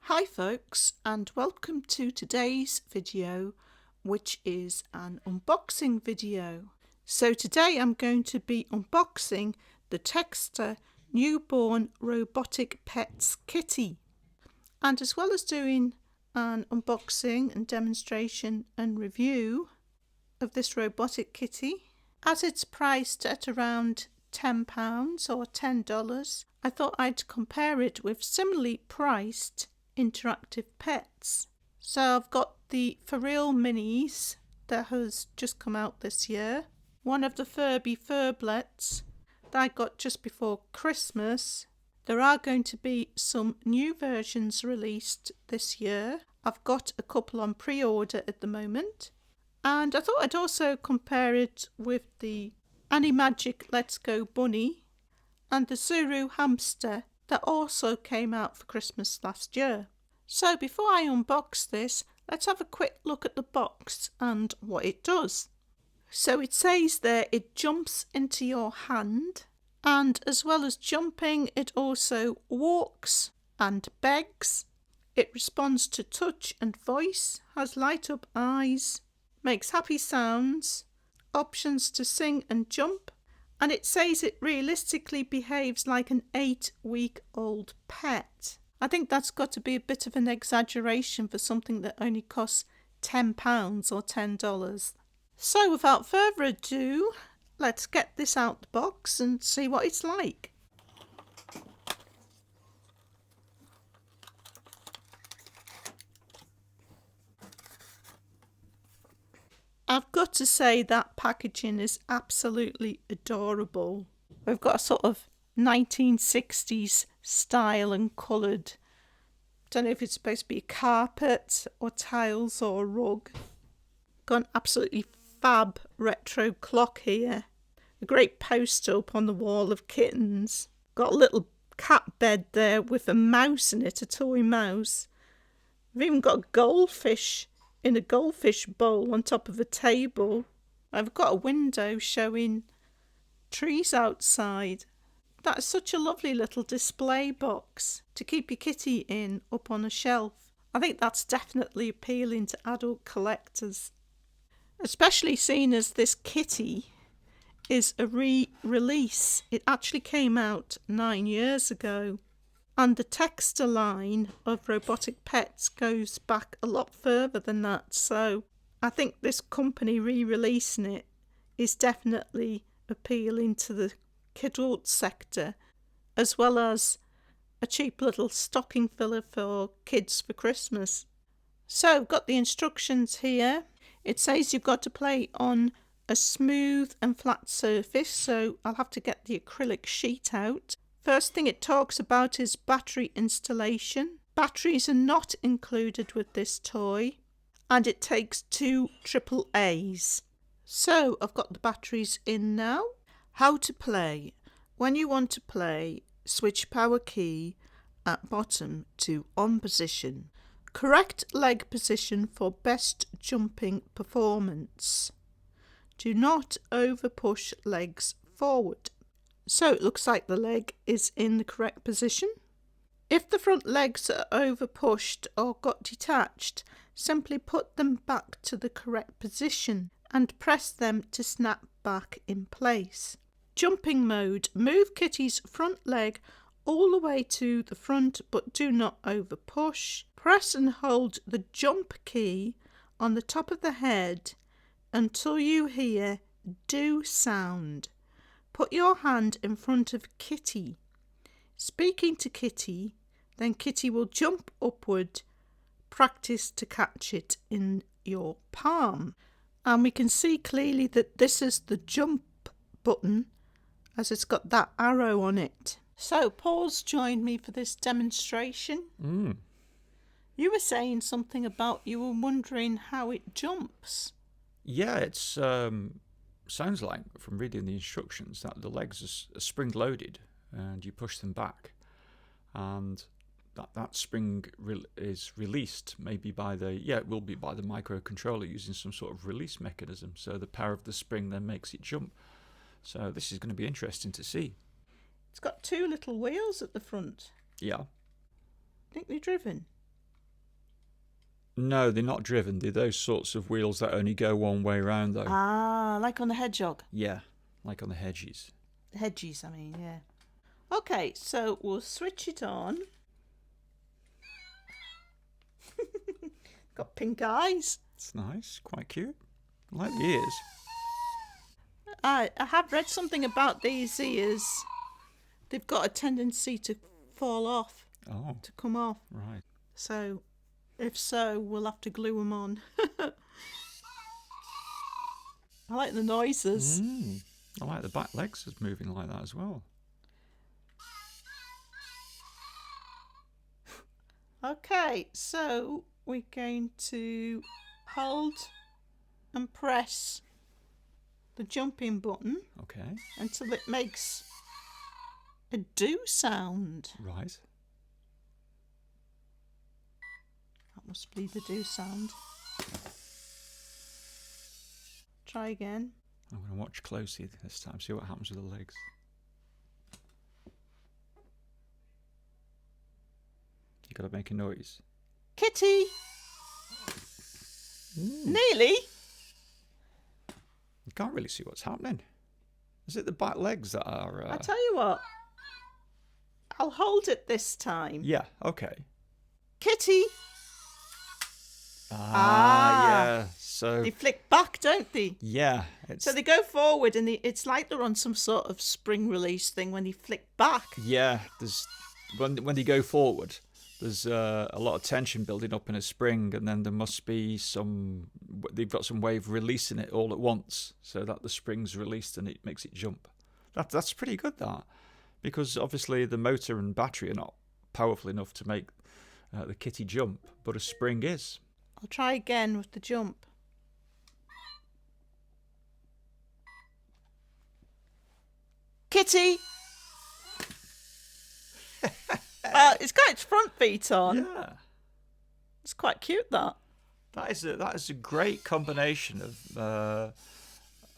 Hi folks, and welcome to today's video, which is an unboxing video. So today I'm going to be unboxing the Teksta newborn robotic pets kitty. And as well as doing an unboxing and demonstration and review of this robotic kitty, as it's priced at around £10 or $10, I thought I'd compare it with similarly priced interactive pets. So I've got the FurReal minis that has just come out this year, one of the Furby Furblets that I got just before Christmas. There are going to be some new versions released this year. I've got a couple on pre-order at the moment, and I thought I'd also compare it with the Animagic Let's Go Bunny and the Zoru Hamster that also came out for Christmas last year. So before I unbox this, let's have a quick look at the box and what it does. So it says there it jumps into your hand, and as well as jumping, it also walks and begs. It responds to touch and voice, has light up eyes, makes happy sounds, options to sing and jump, and it says it realistically behaves like an 8-week-old pet. I think that's got to be a bit of an exaggeration for something that only costs £10 or $10. So without further ado, let's get this out the box and see what it's like. I've got to say that packaging is absolutely adorable. We've got a sort of 1960s style and coloured, don't know if it's supposed to be a carpet or tiles or a rug. Got an absolutely fab retro clock here. A great poster up on the wall of kittens. Got a little cat bed there with a mouse in it, a toy mouse. We've even got a goldfish in a goldfish bowl on top of a table. I've got a window showing trees outside. That's such a lovely little display box to keep your kitty in up on a shelf. I think that's definitely appealing to adult collectors, especially seeing as this kitty is a re-release. It actually came out 9 years ago, and the Teksta line of robotic pets goes back a lot further than that, so I think this company re-releasing it is definitely appealing to the kidult sector, as well as a cheap little stocking filler for kids for Christmas. So I've got the instructions here. It says you've got to play on a smooth and flat surface, so I'll have to get the acrylic sheet out. First thing it talks about is battery installation. Batteries are not included with this toy, and it takes 2 AAAs. So I've got the batteries in now. How to play. When you want to play, switch power key at bottom to on position. Correct leg position for best jumping performance. Do not over push legs forward. So it looks like the leg is in the correct position. If the front legs are over pushed or got detached, simply put them back to the correct position and press them to snap back in place. Jumping mode. Move kitty's front leg all the way to the front, but do not over push. Press and hold the jump key on the top of the head until you hear do sound. Put your hand in front of kitty, speaking to kitty, then kitty will jump upward. Practice to catch it in your palm. And we can see clearly that this is the jump button, as it's got that arrow on it. So Paul's joined me for this demonstration. You were saying something about you were wondering how it jumps. Yeah, it's sounds like from reading the instructions that the legs are spring loaded and you push them back, and that spring is released maybe by it will be by the microcontroller using some sort of release mechanism, so the power of the spring then makes it jump. So this is going to be interesting to see. It's got 2 little wheels at the front. Yeah. Think they're driven? No, they're not driven. They're those sorts of wheels that only go one way round, though. Ah, like on the hedgehog. Yeah, like on the hedges. Hedges, I mean, yeah. Okay, so we'll switch it on. Got pink eyes. It's nice, quite cute. I like the ears. I have read something about these ears. They've got a tendency to fall off, to come off. Right. So, if so, we'll have to glue them on. I like the noises. I like the back legs is moving like that as well. Okay, so we're going to hold and press the jumping button. Okay. Until it makes a do sound. Right. That must be the do sound. Try again. I'm going to watch closely this time, see what happens with the legs. You got to make a noise. Kitty! Nearly. You can't really see what's happening. Is it the back legs that are... I tell you what. I'll hold it this time. Yeah, okay. Kitty! Yeah. So... They flick back, don't they? Yeah. So they go forward and it's like they're on some sort of spring release thing when they flick back. Yeah, there's when they go forward, there's a lot of tension building up in a spring, and then there must be they've got some way of releasing it all at once, so that the spring's released and it makes it jump. That's pretty good, that, because obviously the motor and battery are not powerful enough to make the kitty jump, but a spring is. I'll try again with the jump. Kitty! It's got its front feet on. Yeah. It's quite cute, that. That is a great combination of a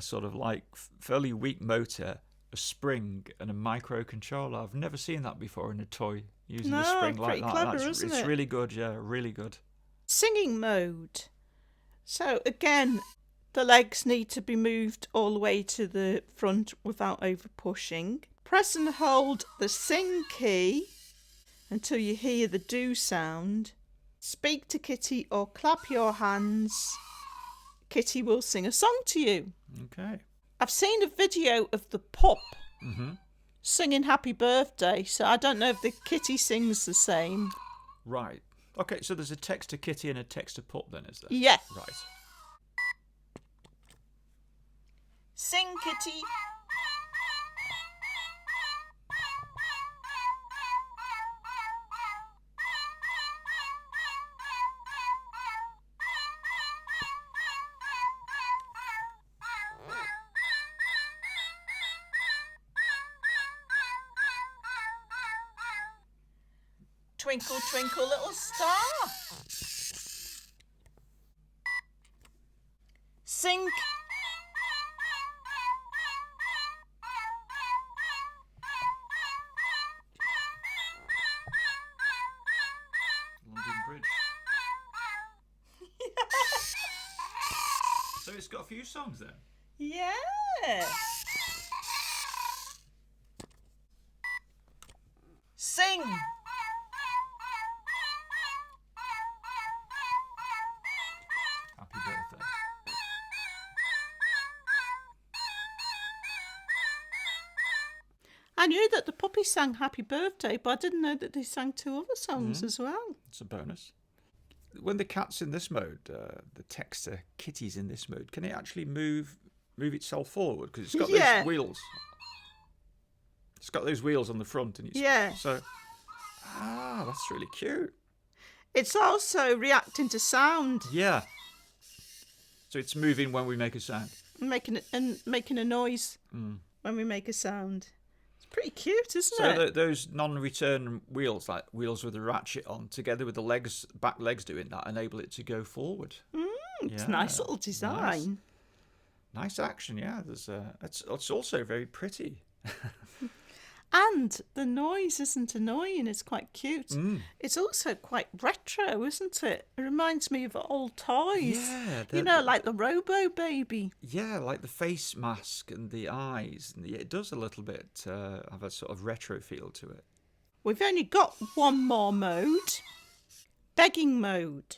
sort of like fairly weak motor, a spring, and a microcontroller. I've never seen that before in a toy using a spring like that. Clever, isn't it's it? really good, yeah, really good. Singing mode. So again, the legs need to be moved all the way to the front without over pushing. Press and hold the sing key until you hear the do sound. Speak to Kitty or clap your hands. Kitty will sing a song to you. Okay. I've seen a video of the pup singing Happy Birthday, so I don't know if the kitty sings the same. Right. Okay, so there's a Teksta kitty and a Teksta pup then, is there? Yeah. Right. Sing, Kitty. Twinkle, twinkle, little star. Sing. London Bridge. So it's got a few songs then? Yeah. Sing. Happy birthday. I knew that the puppy sang Happy Birthday, but I didn't know that they sang two other songs as well. It's a bonus. When the cat's in this mode, the Teksta kitty's in this mode, can it actually move itself forward? Because it's got those wheels. It's got those wheels on the front. And So, that's really cute. It's also reacting to sound. Yeah. So it's moving when we make a sound. Making a noise when we make a sound. It's pretty cute, isn't it? So those non-return wheels, like wheels with a ratchet on, together with the back legs doing that, enable it to go forward. It's a nice little design. Nice action, yeah. It's also very pretty. And the noise isn't annoying, it's quite cute. It's also quite retro, isn't it? It reminds me of old toys. Yeah. You know, like the Robo Baby. Yeah, like the face mask and the eyes. And it does a little bit have a sort of retro feel to it. We've only got one more mode. Begging mode.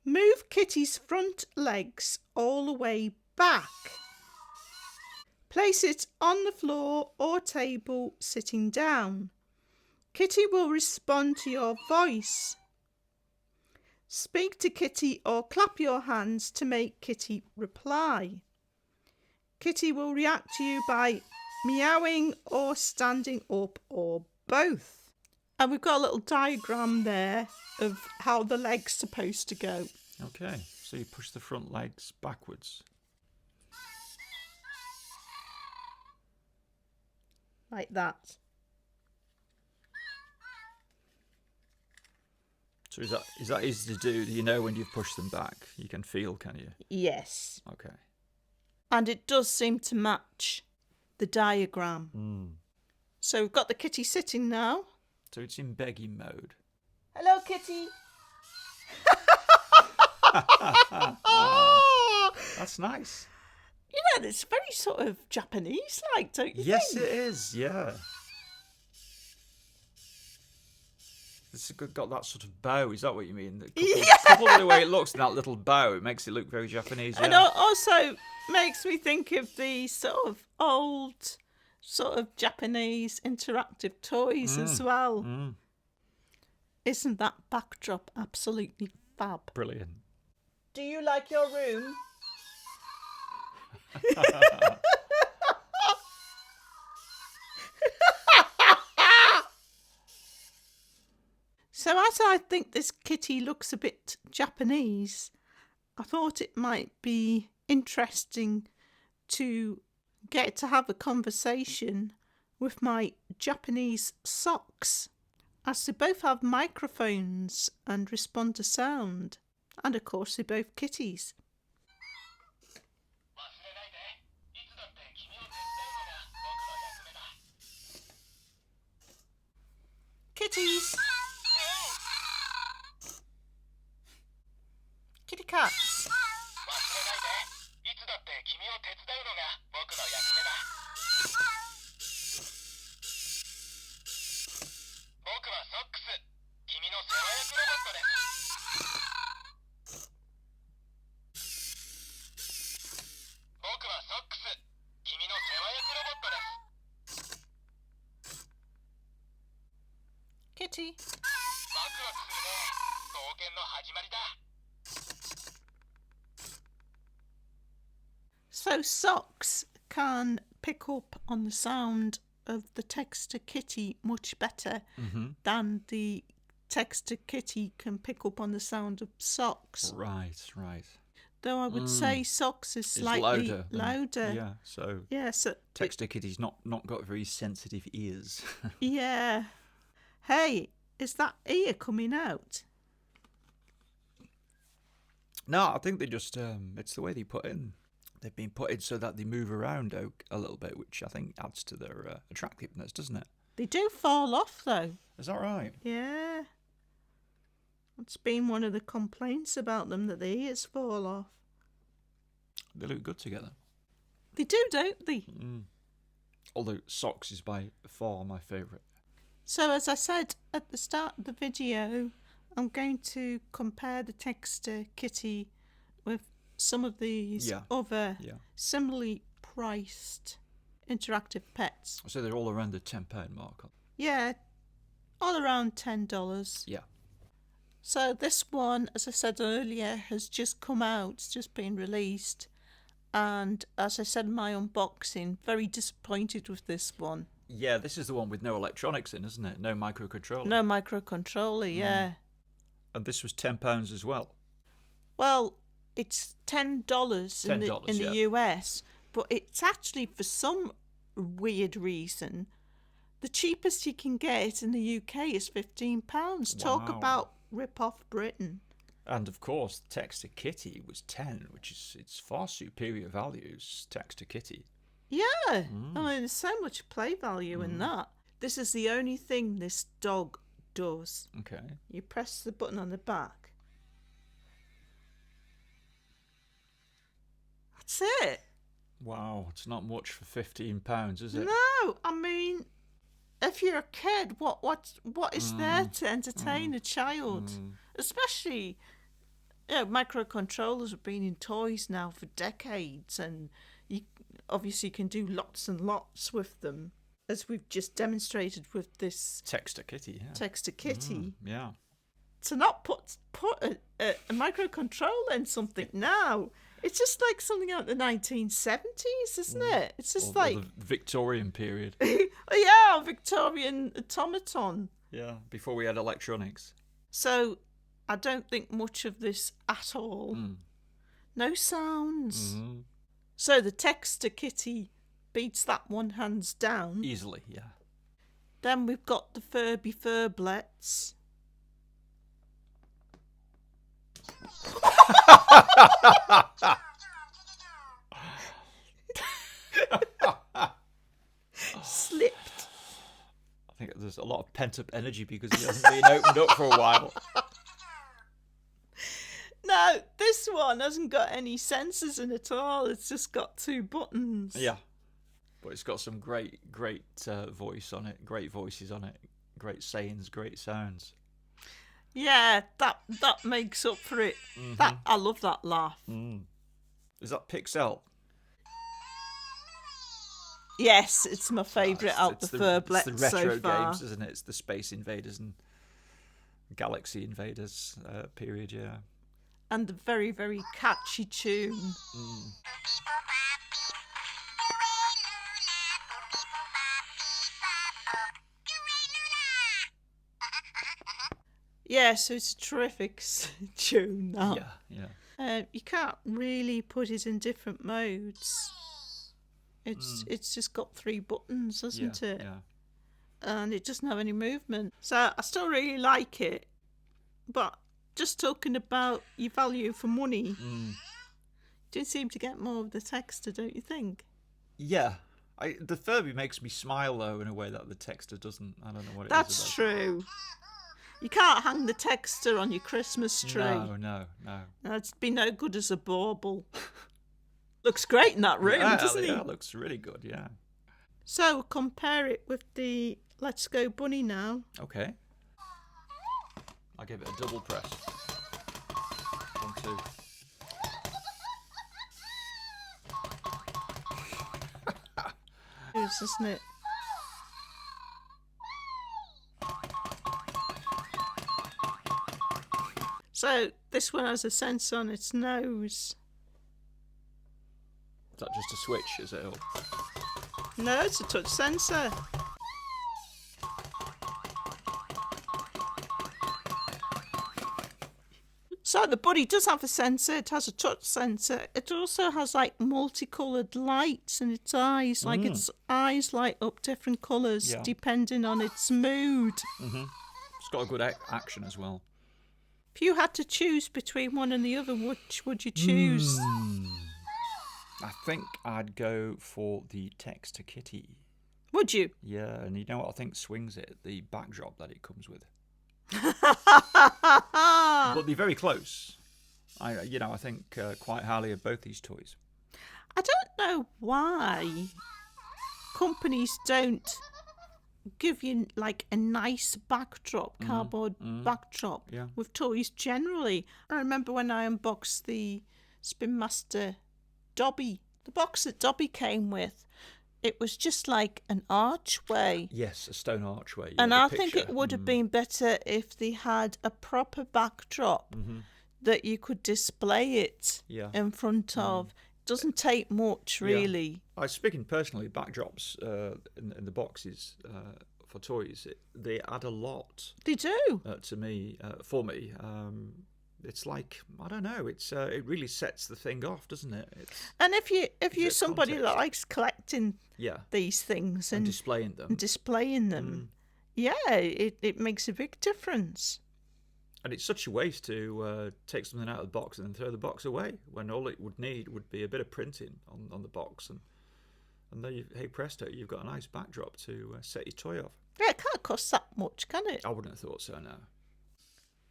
Move Kitty's front legs all the way back. Place it on the floor or table sitting down. Kitty will respond to your voice. Speak to Kitty or clap your hands to make Kitty reply. Kitty will react to you by meowing or standing up or both. And we've got a little diagram there of how the leg's supposed to go. Okay, so you push the front legs backwards. Like that. So is that easy to do? Do you know when you've pushed them back? You can feel, can you? Yes. Okay. And it does seem to match the diagram. So we've got the kitty sitting now. So it's in begging mode. Hello, kitty. That's nice. You know, it's very sort of Japanese-like, don't you Yes, think? it is, yeah. It's got that sort of bow, is that what you mean? Coupled with the way it looks in that little bow, it makes it look very Japanese, And yeah. also makes me think of the sort of old, sort of Japanese interactive toys as well. Isn't that backdrop absolutely fab? Brilliant. Do you like your room? So as I think this kitty looks a bit Japanese, I thought it might be interesting to get to have a conversation with my Japanese socks, as they both have microphones and respond to sound. And of course, they're both kitties. Kitties! Kitty cats! Kitty. So socks can pick up on the sound of the Teksta kitty much better than the Teksta kitty can pick up on the sound of socks. Right. Though I would say socks is slightly louder. So Teksta kitty's not got very sensitive ears. Yeah. Hey, is that ear coming out? No, I think they just it's the way they put in. They've been put in so that they move around a little bit, which I think adds to their attractiveness, doesn't it? They do fall off though. Is that right? Yeah. It's been one of the complaints about them, that the ears fall off. They look good together. They do, don't they? Although socks is by far my favourite. So as I said at the start of the video, I'm going to compare the Teksta kitty with some of these other similarly priced interactive pets. So they're all around the £10 mark. Yeah, all around $10. Yeah. So this one, as I said earlier, has just come out, it's just been released. And as I said in my unboxing, very disappointed with this one. Yeah, this is the one with no electronics in, isn't it? No microcontroller. No microcontroller, yeah. And this was £10 as well. Well, it's $10 in the US, but it's actually, for some weird reason, the cheapest you can get in the UK is £15. Talk about rip off Britain. And of course, Teksta Kitty was 10, which is it's far superior values. Teksta Kitty. Yeah. I mean, there's so much play value in that. This is the only thing this dog does. Okay. You press the button on the back. That's it. Wow, it's not much for £15, is it? No, I mean, if you're a kid, what is there to entertain a child? Especially, microcontrollers have been in toys now for decades, and you obviously can do lots and lots with them, as we've just demonstrated with this Teksta Kitty, yeah. Teksta Kitty. Yeah. To not put a microcontroller in something now, it's just like something out of the 1970s, isn't it? It's just Or the Victorian period. yeah, Victorian automaton. Yeah, before we had electronics. So I don't think much of this at all. No sounds. So the Teksta Kitty beats that one hands down. Easily, yeah. Then we've got the Furby Furblets. Slipped. I think there's a lot of pent-up energy because it hasn't been opened up for a while. No, this one hasn't got any sensors in it at all. It's just got 2 buttons. Yeah. But it's got some great voice on it. Great voices on it. Great sayings, great sounds. Yeah, that makes up for it. That I love that laugh. Is that PIX-ELLE? Yes, it's my favourite out the Furblets It's the retro so far. games, isn't it? It's the Space Invaders and Galaxy Invaders period, yeah. And the very, very catchy tune. Yeah, so it's a terrific tune, that. Yeah. You can't really put it in different modes. It's just got 3 buttons, hasn't it? Yeah. And it doesn't have any movement. So I still really like it. But just talking about your value for money, do seem to get more of the Teksta, don't you think? Yeah. The Furby makes me smile, though, in a way that the Teksta doesn't. I don't know what it is. That's true. You can't hang the Teksta on your Christmas tree. No. That'd be no good as a bauble. Looks great in that room, doesn't it? Yeah, it looks really good, yeah. So compare it with the Let's Go Bunny now. Okay. I'll give it a double press. 1, 2. It's, isn't it? So this one has a sensor on its nose. Is that just a switch, is it? No, it's a touch sensor. So the Buddy does have a sensor. It has a touch sensor. It also has like multicoloured lights in its eyes. Like its eyes light up different colours depending on its mood. It's got a good action as well. If you had to choose between one and the other, which would you choose? I think I'd go for the Teksta Kitty. Would you? Yeah, and you know what I think swings it? The backdrop that it comes with. But they're very close. I think quite highly of both these toys. I don't know why companies don't give you like a nice backdrop, cardboard backdrop with toys generally. I remember when I unboxed the Spin Master Dobby, the box that Dobby came with, it was just like an archway. Yes, a stone archway. And I think it would have been better if they had a proper backdrop that you could display it in front of. Doesn't take much, really. Yeah. Speaking personally, backdrops in the boxes for toys, they add a lot. They do. To me, for me. It's like, I don't know, it really sets the thing off, doesn't it? And if you're somebody context. that likes collecting these things and displaying them, it makes a big difference. And it's such a waste to take something out of the box and then throw the box away when all it would need would be a bit of printing on the box and And there hey presto, you've got a nice backdrop to set your toy off. Yeah, it can't cost that much, can it? I wouldn't have thought so, no.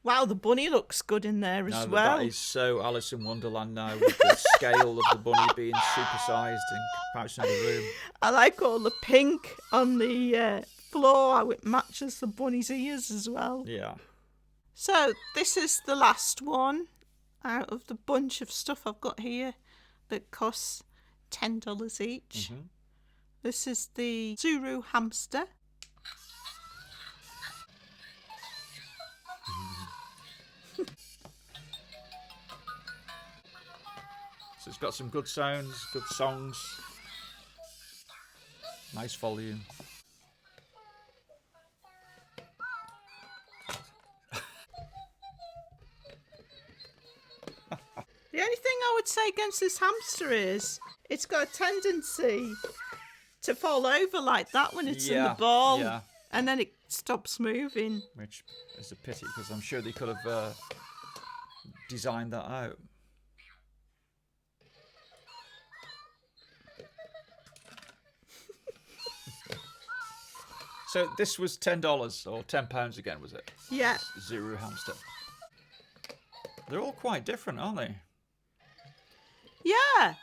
Wow, the bunny looks good in there as well. That is so Alice in Wonderland now, with the scale of the bunny being supersized in comparison to the room. I like all the pink on the floor, how it matches the bunny's ears as well. Yeah. So this is the last one out of the bunch of stuff I've got here that costs $10 each. Mm-hmm. This is the Zoru Hamster. So it's got some good sounds, good songs, nice volume. The only thing I would say against this hamster is it's got a tendency to fall over like that when it's in the ball, and then it stops moving. Which is a pity, because I'm sure they could have designed that out. So this was $10 or £10 again, was it? Yeah. Zoru Hamster. They're all quite different, aren't they? Yeah.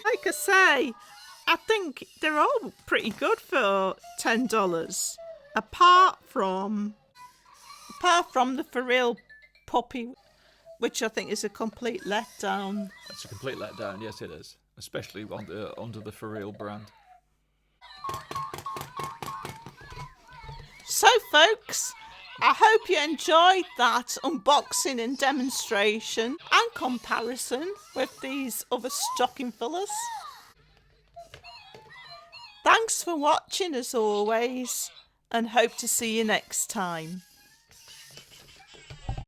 Like I say, I think they're all pretty good for $10. Apart from the FurReal puppy, which I think is a complete letdown. It's a complete letdown, yes it is. Especially under the FurReal brand. So folks, I hope you enjoyed that unboxing and demonstration and comparison with these other stocking fillers. Thanks for watching as always, and hope to see you next time.